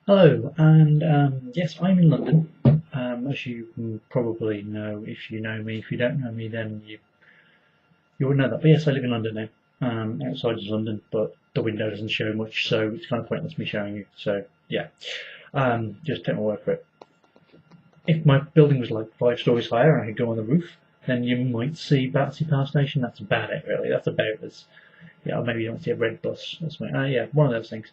Hello, and yes, I'm in London. As you probably know, if you know me. If you don't know me, then you would know that. But yes, I live in London now, outside of London, but the window doesn't show much, so it's kind of pointless me showing you. So yeah, just take my word for it. If my building was like 5 stories higher and I could go on the roof, then you might see Battersea Power Station. That's about it, really. That's about as yeah, or maybe you don't see a red bus or something. Yeah, one of those things.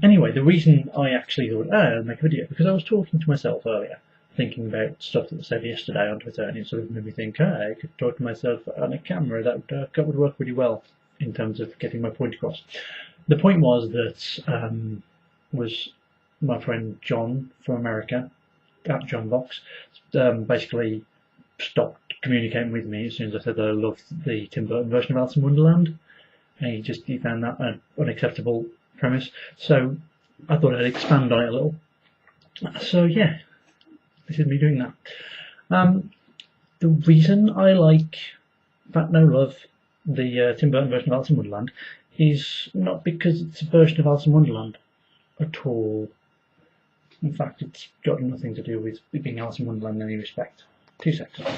Anyway, the reason I actually thought, I'll make a video, because I was talking to myself earlier, thinking about stuff that was said yesterday on Twitter, and it sort of made me think, I could talk to myself on a camera. That would work really well in terms of getting my point across. The point was that was my friend John from America, at John Vox, basically stopped communicating with me as soon as I said that I loved the Tim Burton version of Alice in Wonderland. And he found that an unacceptable premise. So I thought I'd expand on it a little. So yeah, this is me doing that. The reason I like Fat No Love, the Tim Burton version of Alice in Wonderland, is not because it's a version of Alice in Wonderland at all. In fact, it's got nothing to do with being Alice in Wonderland in any respect. 2 seconds.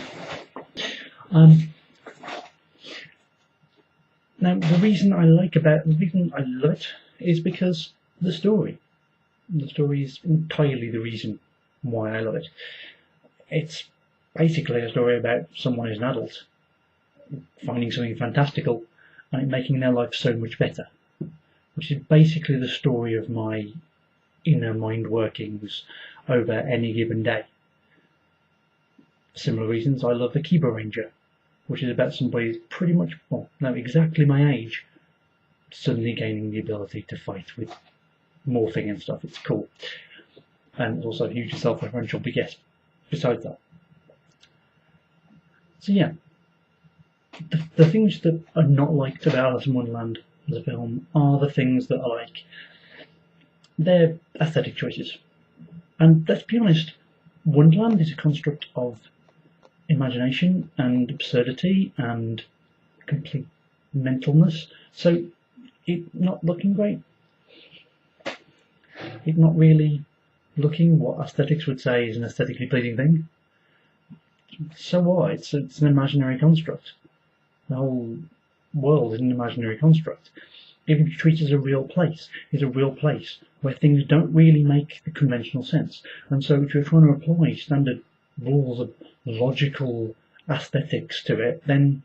Now, the reason I love it is because the story. The story is entirely the reason why I love it. It's basically a story about someone who's an adult finding something fantastical and it making their life so much better, which is basically the story of my inner mind workings over any given day. Similar reasons I love The Kibo Ranger, which is about somebody pretty much, exactly my age, suddenly gaining the ability to fight with morphing and stuff. It's cool. And it's also hugely self-referential, but yes, besides that. So yeah, the things that are not liked about Alice in Wonderland as a film are the things that I like. They're aesthetic choices. And let's be honest, Wonderland is a construct of imagination and absurdity and complete mentalness. So it not looking great, it not really looking what aesthetics would say is an aesthetically pleasing thing. So what? It's an imaginary construct. The whole world is an imaginary construct. Even if you treat it as a real place, it's a real place where things don't really make the conventional sense. And so if you're trying to apply standard rules of logical aesthetics to it, then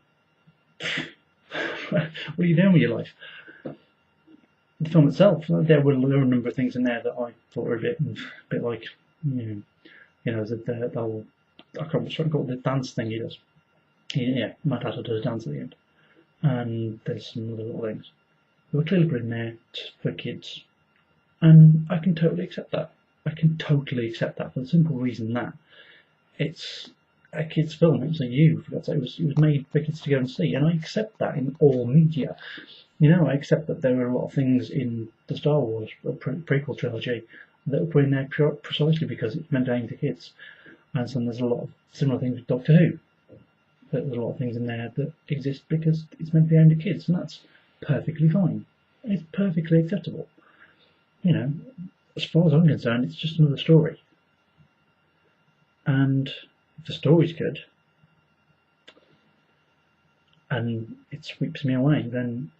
what are you doing with your life? The film itself, there were a number of things in there that I thought were a bit like, the whole, I can't remember what the dance thing he does. Yeah, Matt Hatter does a dance at the end. And there's some other little things. They were clearly put in there for kids. And I can totally accept that. I can totally accept that for the simple reason that it's a kids' film. It was it was made for kids to go and see, and I accept that in all media. I accept that there were a lot of things in the Star Wars prequel trilogy that were put in there precisely because it's meant to aim to kids, and so there's a lot of similar things with Doctor Who. But there's a lot of things in there that exist because it's meant to be aimed at kids, and that's perfectly fine. It's perfectly acceptable. As far as I'm concerned, it's just another story. And if the story's good and it sweeps me away, then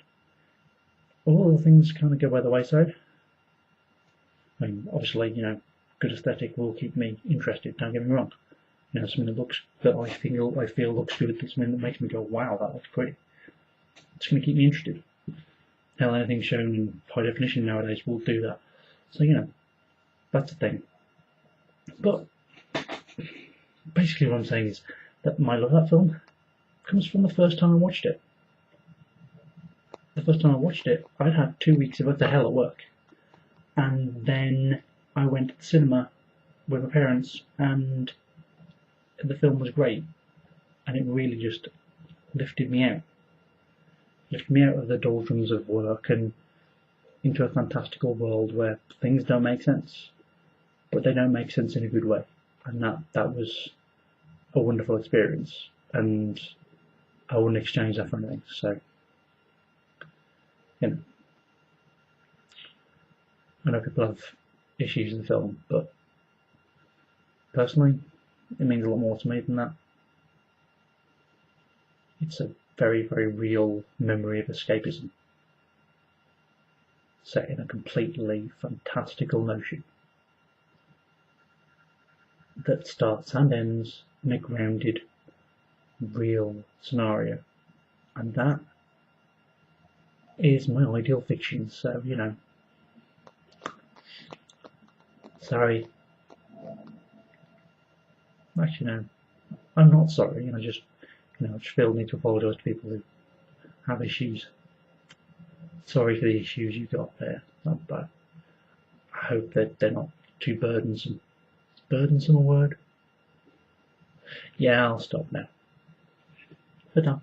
all the things kind of go by the wayside. I mean, obviously, good aesthetic will keep me interested, don't get me wrong. Something that I feel looks good, something that makes me go, wow, that looks pretty. It's going to keep me interested. Hell, anything shown in high definition nowadays will do that. So, that's the thing. But basically what I'm saying is that my love of that film comes from the first time I watched it. The first time I watched it, I'd had 2 weeks of utter hell at work. And then I went to the cinema with my parents, and the film was great. And it really just lifted me out. Lifted me out of the doldrums of work and into a fantastical world where things don't make sense. But they don't make sense in a good way. And that was a wonderful experience, and I wouldn't exchange that for anything. So, I know people have issues in the film, but personally, it means a lot more to me than that. It's a very, very real memory of escapism, set in a completely fantastical notion that starts and ends in a grounded, real scenario. And that is my ideal fiction, so, you know, sorry. Actually, no, I'm not sorry, I just feel the need to apologise to people who have issues. Sorry for the issues you got there, but I hope that they're not too burdensome. Is burdensome a word? Yeah, I'll stop now. Ta-ta.